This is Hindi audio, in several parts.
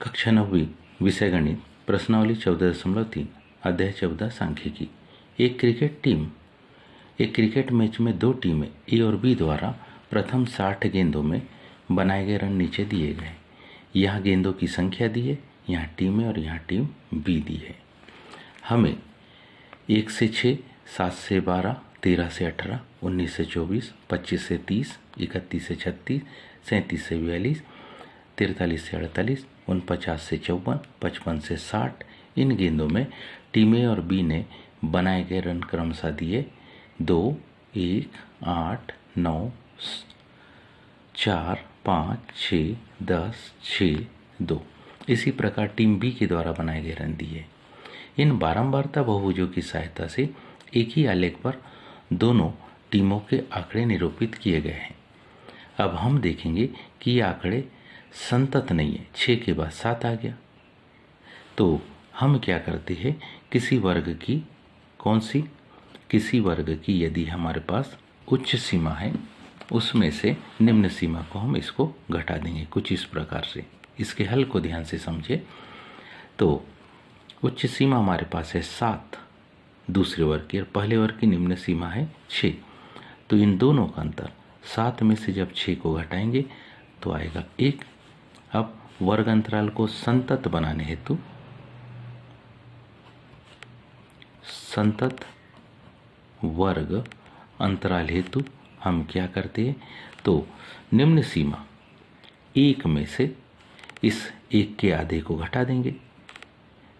कक्षा 9वीं विषय गणित प्रश्नावली 14.3 अध्याय 14 सांख्यिकी। एक क्रिकेट मैच में दो टीमें ए और बी द्वारा प्रथम 60 गेंदों में बनाए गए रन नीचे दिए गए। यहाँ गेंदों की संख्या दी है, यहाँ टीम है और यहाँ टीम बी दी है। हमें 1 से 6, 7 से 12, 13 से 18, 19 से 24, 25 से 30, 31 से 36, 37 से 42, 43 से 48, 49 से 54, 55 से 60 इन गेंदों में टीम ए और बी ने बनाए गए रन क्रमशः दिए 2, 1, 8, 9, 4, 5, 6, 10, 6, 2। इसी प्रकार टीम बी के द्वारा बनाए गए रन दिए। इन बारंबारता बहुभुजों की सहायता से एक ही आलेख पर दोनों टीमों के आंकड़े निरूपित किए गए हैं। अब हम देखेंगे कि ये आंकड़े संतत नहीं है। 6 के बाद 7 आ गया, तो हम क्या करते हैं, किसी वर्ग की यदि हमारे पास उच्च सीमा है उसमें से निम्न सीमा को हम इसको घटा देंगे कुछ इस प्रकार से। इसके हल को ध्यान से समझे। तो उच्च सीमा हमारे पास है 7 दूसरे वर्ग की और पहले वर्ग की निम्न सीमा है 6। तो इन दोनों का अंतर 7 में से जब 6 को घटाएंगे तो आएगा 1। अब वर्ग अंतराल को संतत बनाने हेतु संतत वर्ग अंतराल हेतु हम क्या करते हैं, तो निम्न सीमा 1 में से इस 1 के आधे को घटा देंगे।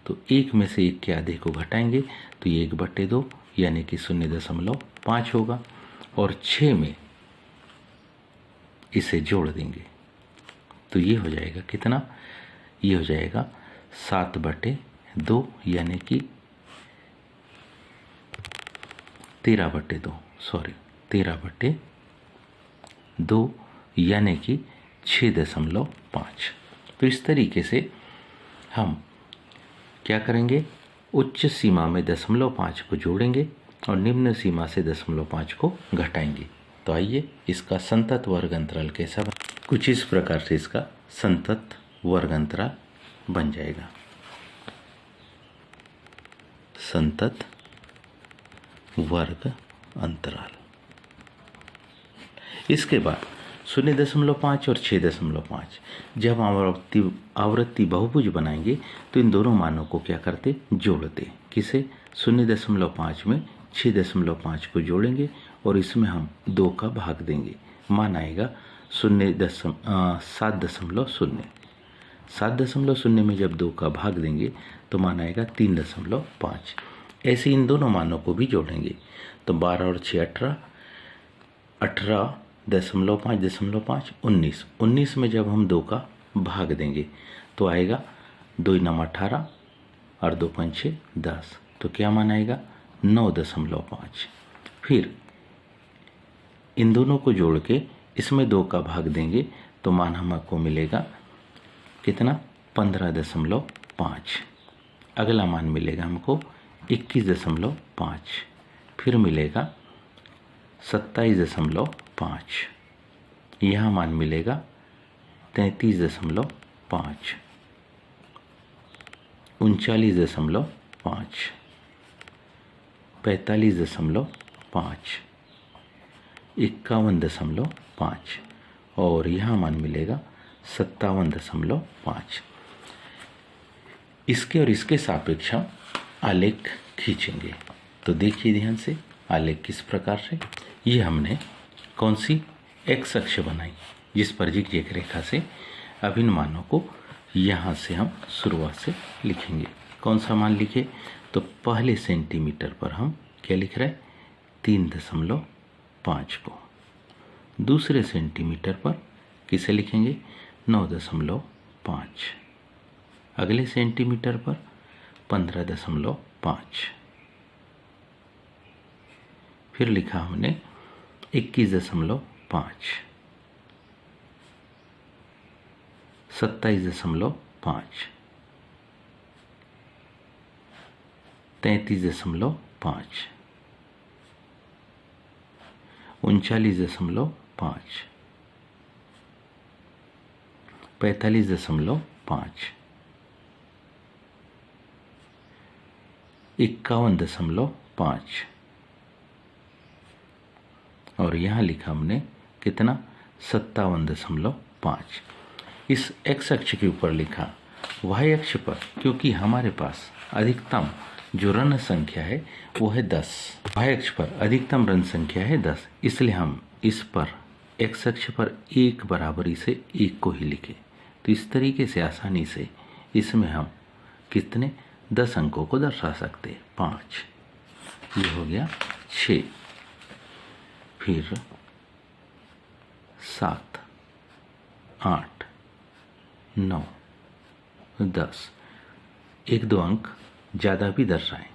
तो 1 में से 1 के आधे को घटाएंगे तो ये 1/2 यानी कि 0.5 होगा और 6 में इसे जोड़ देंगे तो ये हो जाएगा कितना, ये हो जाएगा 7/2 यानी कि 13/2 यानी कि 6.5। तो इस तरीके से हम क्या करेंगे, उच्च सीमा में 0.5 को जोड़ेंगे और निम्न सीमा से 0.5 को घटाएंगे। तो आइए इसका संतत वर्ग अंतराल कैसा बन, कुछ इस प्रकार से इसका संतत वर्ग अंतराल बन जाएगा। संतत वर्ग अंतराल। इसके बाद 0.5 और 6.5 जब आवृत्ति बहुभुज बनाएंगे तो इन दोनों मानों को क्या करते, जोड़ते। किसे, 0.5 में 6.5 को जोड़ेंगे और इसमें हम 2 का भाग देंगे। मान आएगा 7.0। 7.0 में जब 2 का भाग देंगे तो मान आएगा 3.5। ऐसे इन दोनों मानों को भी जोड़ेंगे तो 12 और 6 18, 18.5, 19 में जब हम 2 का भाग देंगे तो आएगा 2 9 18 और 2 5 6 10। तो क्या मान आएगा 9.5। फिर इन दोनों को जोड़ के इसमें 2 का भाग देंगे तो मान हमको मिलेगा कितना, 15.5। अगला मान मिलेगा हमको 21.5। फिर मिलेगा 27.5। यहाँ मान मिलेगा 33.5, 39.5, 45.5, 51.5 और यहाँ मान मिलेगा 57.5। इसके और इसके सापेक्ष हम आलेख खींचेंगे। तो देखिए ध्यान से आलेख किस प्रकार से, ये हमने कौन सी एक्स अक्ष बनाई जिस पर जिग रेखा से अब इन मानों को यहाँ से हम शुरुआत से लिखेंगे। कौन सा मान लिखे, तो पहले सेंटीमीटर पर हम क्या लिख रहे हैं, 3.5 को। दूसरे सेंटीमीटर पर किसे लिखेंगे, 9.5। अगले सेंटीमीटर पर 15.5। फिर लिखा हमने 21.5, 27.5, 33.5, 39.5, 45.5, 51.5 और यहाँ लिखा हमने कितना 57.5। इस x अक्ष के ऊपर लिखा, y अक्ष पर क्योंकि हमारे पास अधिकतम जो ऋण संख्या है वो है 10, y अक्ष पर अधिकतम ऋण संख्या है 10, इसलिए हम इस पर x अक्ष पर 1 बराबरी से 1 को ही लिखे। तो इस तरीके से आसानी से इसमें हम कितने 10 अंकों को दर्शा सकते हैं। 5, ये हो गया 6, फिर 7, 8, 9, 10, 1-2 अंक ज़्यादा भी दर्शाएं,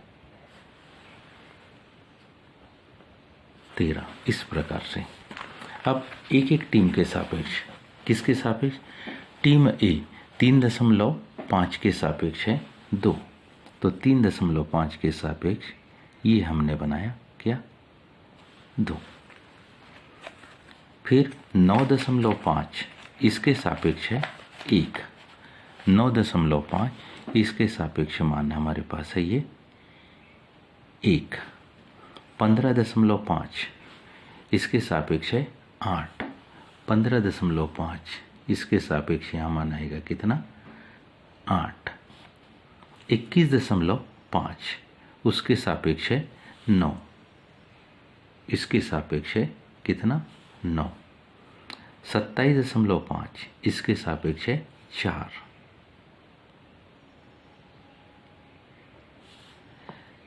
13। इस प्रकार से अब एक एक टीम के सापेक्ष, किसके सापेक्ष? टीम ए 3.5 के सापेक्ष है 2, तो 3.5 के सापेक्ष ये हमने बनाया क्या 2। फिर 9.5 इसके सापेक्ष है 1, 9.5 इसके सापेक्ष मान हमारे पास है ये 1। 15.5 इसके सापेक्ष है 8, 15.5 इसके सापेक्ष यहाँ मान आएगा कितना 8। 21.5 उसके सापेक्ष है 9, इसके सापेक्ष है कितना 9। 27.5 इसके सापेक्ष है 4।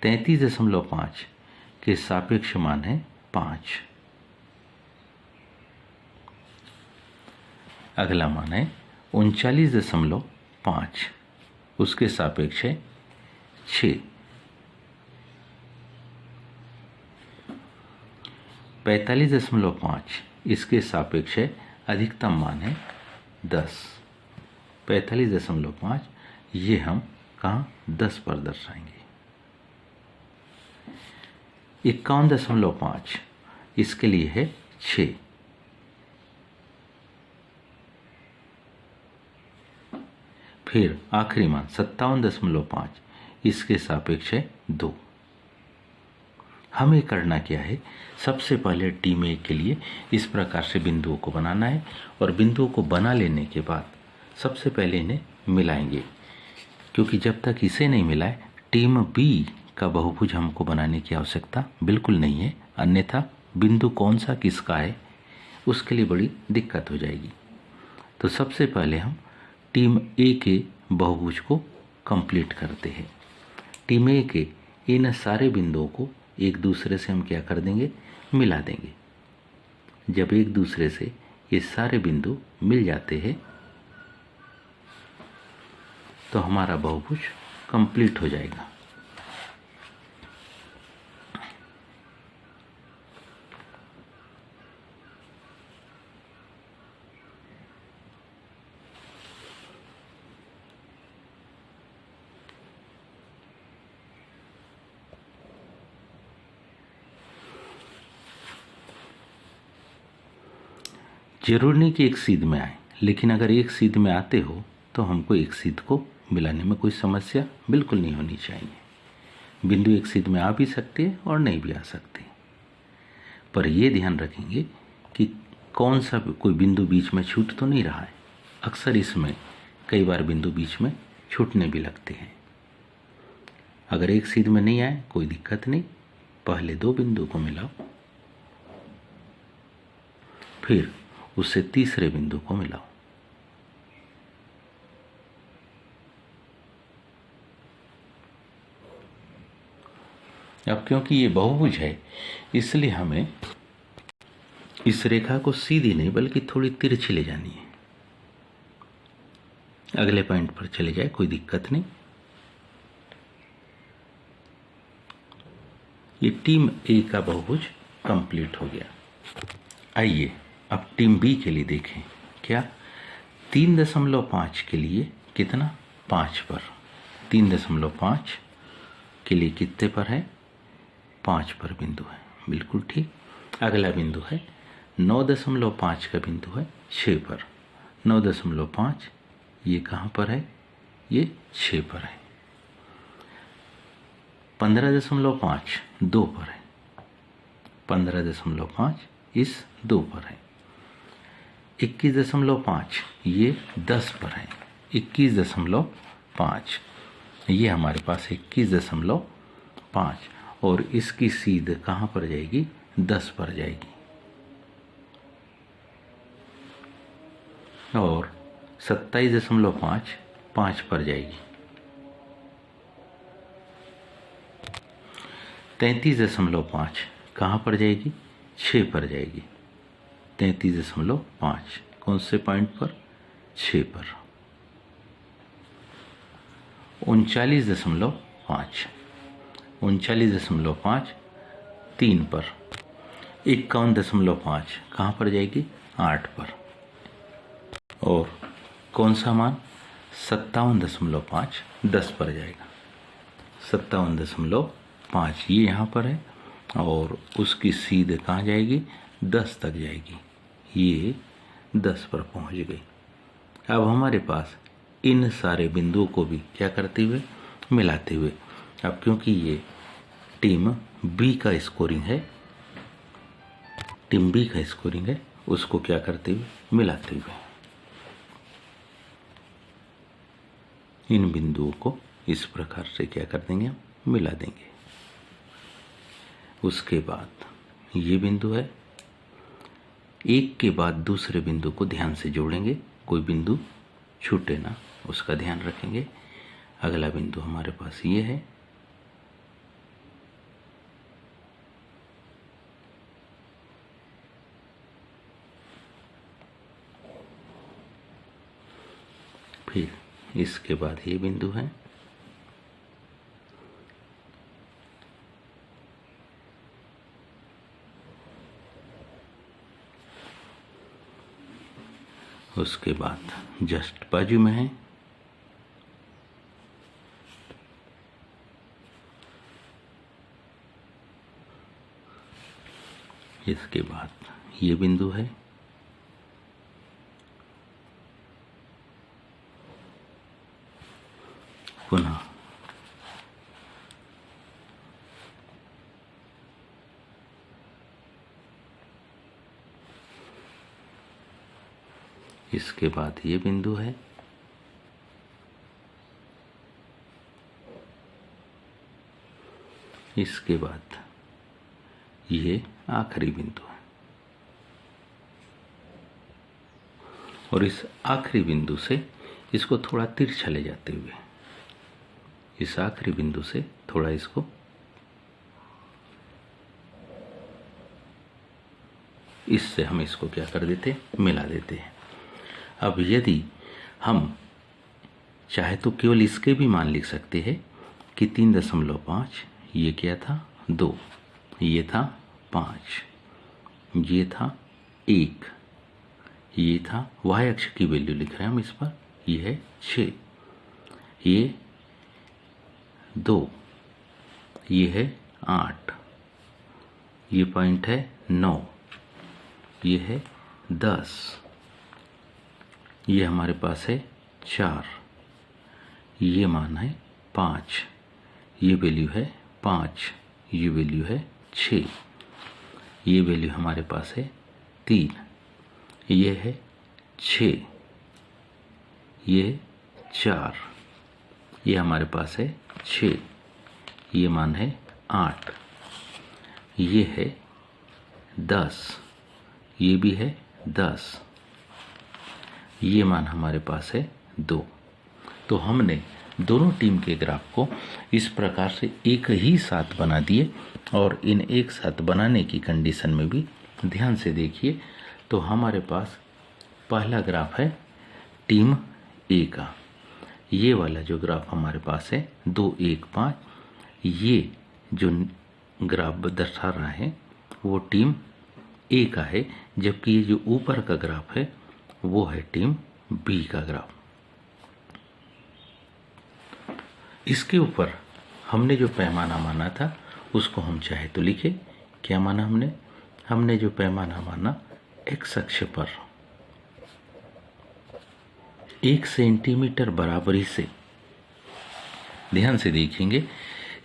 33.5 के सापेक्ष मान है 5। अगला मान है 39.5 उसके सापेक्ष है 6। 45.5 इसके सापेक्ष है अधिकतम मान है 10। 45.5 ये हम कहाँ 10 पर दर्शाएंगे। 51.5 इसके लिए है 6। फिर आखिरी मान 57.5 इसके सापेक्ष है 2। हमें करना क्या है, सबसे पहले टीम ए के लिए इस प्रकार से बिंदुओं को बनाना है और बिंदुओं को बना लेने के बाद सबसे पहले इन्हें मिलाएंगे, क्योंकि जब तक इसे नहीं मिलाए टीम बी का बहुभुज हमको बनाने की आवश्यकता बिल्कुल नहीं है, अन्यथा बिंदु कौन सा किसका है उसके लिए बड़ी दिक्कत हो जाएगी। तो सबसे पहले हम टीम ए के बहुभुज को कंप्लीट करते हैं। टीम ए के इन सारे बिंदुओं को एक दूसरे से हम क्या कर देंगे, मिला देंगे। जब एक दूसरे से ये सारे बिंदु मिल जाते हैं तो हमारा बहुभुज कंप्लीट हो जाएगा। जरूर नहीं कि एक सीध में आए, लेकिन अगर एक सीध में आते हो तो हमको एक सीध को मिलाने में कोई समस्या बिल्कुल नहीं होनी चाहिए। बिंदु एक सीध में आ भी सकते हैं और नहीं भी आ सकते, पर यह ध्यान रखेंगे कि कौन सा कोई बिंदु बीच में छूट तो नहीं रहा है। अक्सर इसमें कई बार बिंदु बीच में छूटने भी लगते हैं। अगर एक सीध में नहीं आए कोई दिक्कत नहीं, पहले 2 बिंदु को मिलाओ, फिर उससे तीसरे बिंदु को मिलाओ। अब क्योंकि ये बहुभुज है इसलिए हमें इस रेखा को सीधी नहीं बल्कि थोड़ी तिरछी ले जानी है। अगले पॉइंट पर चले जाए कोई दिक्कत नहीं। ये टीम ए का बहुभुज कंप्लीट हो गया। आइए अब टीम बी के लिए देखें। क्या 3.5 के लिए कितना 5 पर, 3.5 के लिए कितने पर है 5 पर बिंदु है, बिल्कुल ठीक। अगला बिंदु है 9.5 का बिंदु है 6 पर। 9.5 ये कहाँ पर है, ये 6 पर है। 15.5 2 पर है, 15.5 इस 2 पर है। 21.5 ये 10 पर है, 21.5 ये हमारे पास 21.5 और इसकी सीध कहाँ पर जाएगी? 10 पर जाएगी। और 27.5 5 पर जाएगी। 33.5 कहाँ पर जाएगी? 6 पर जाएगी। 33.5 कौन से पॉइंट पर? 6 पर। 39.5 39.5 3 पर। 51.5 कहाँ पर जाएगी? 8 पर। और कौन सा मान? 57.5 10 पर जाएगा। 57.5 ये यहाँ पर है और उसकी सीध कहाँ जाएगी? 10 तक जाएगी। ये 10 पर पहुँच गई। अब हमारे पास इन सारे बिंदुओं को भी क्या करते हुए? मिलाते हुए। अब क्योंकि ये टीम बी का स्कोरिंग है, टीम बी का स्कोरिंग है, उसको क्या करते हुए? मिलाते हुए। इन बिंदुओं को इस प्रकार से क्या कर देंगे? मिला देंगे। उसके बाद ये बिंदु है, एक के बाद दूसरे बिंदु को ध्यान से जोड़ेंगे, कोई बिंदु छूटे ना, उसका ध्यान रखेंगे। अगला बिंदु हमारे पास ये है, फिर इसके बाद ये बिंदु है, उसके बाद जस्ट बाजू में है, इसके बाद ये बिंदु है, पुनः इसके बाद ये बिंदु है, इसके बाद ये आखिरी बिंदु है। और इस आखिरी बिंदु से इसको थोड़ा तिरछा ले जाते हुए, इस आखिरी बिंदु से थोड़ा इसको इससे हम इसको क्या कर देते? मिला देते हैं। अब यदि हम चाहे तो केवल इसके भी मान लिख सकते हैं कि 3.5 ये क्या था? 2, ये था 5, ये था 1, ये था y अक्ष की वैल्यू लिख रहे हैं हम इस पर, ये है 6, ये 2, ये है 8, ये पॉइंट है 9, ये है 10, ये हमारे पास है 4, ये मान है 5, ये वैल्यू है 5, ये वैल्यू है 6, ये वैल्यू हमारे पास है 3, ये है 6, ये 4, ये हमारे पास है 6, ये मान है 8, ये है 10, ये भी है 10, ये मान हमारे पास है 2। तो हमने दोनों टीम के ग्राफ को इस प्रकार से एक ही साथ बना दिए। और इन एक साथ बनाने की कंडीशन में भी ध्यान से देखिए तो हमारे पास पहला ग्राफ है टीम ए का, ये वाला जो ग्राफ हमारे पास है 2, 1, 5, ये जो ग्राफ दर्शा रहा है वो टीम ए का है, जबकि ये जो ऊपर का ग्राफ है वो है टीम बी का ग्राफ। इसके ऊपर हमने जो पैमाना माना था उसको हम चाहे तो लिखे। क्या माना हमने? हमने जो पैमाना माना एक्स अक्ष पर 1 सेंटीमीटर बराबरी से, ध्यान से देखेंगे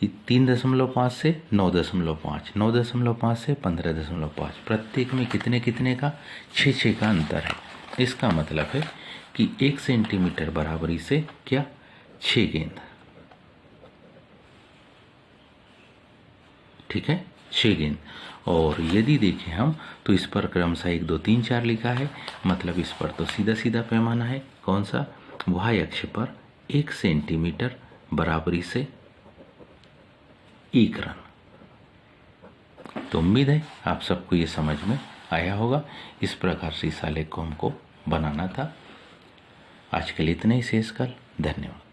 3.5 से 9.5, 9.5 से 15.5, प्रत्येक में कितने कितने का 6 का अंतर है। इसका मतलब है कि 1 सेंटीमीटर बराबरी से क्या 6 गेंद, ठीक है, 6 गेंद। और यदि देखें हम तो इस पर क्रमशः 1 2 3 4 लिखा है, मतलब इस पर तो सीधा सीधा पैमाना है। कौन सा? y अक्ष पर 1 सेंटीमीटर बराबरी से 1 रन। तो उम्मीद है आप सबको ये समझ में आया होगा। इस प्रकार से इस आलेख को हमको बनाना था। आज के लिए इतना ही शेष कल। धन्यवाद।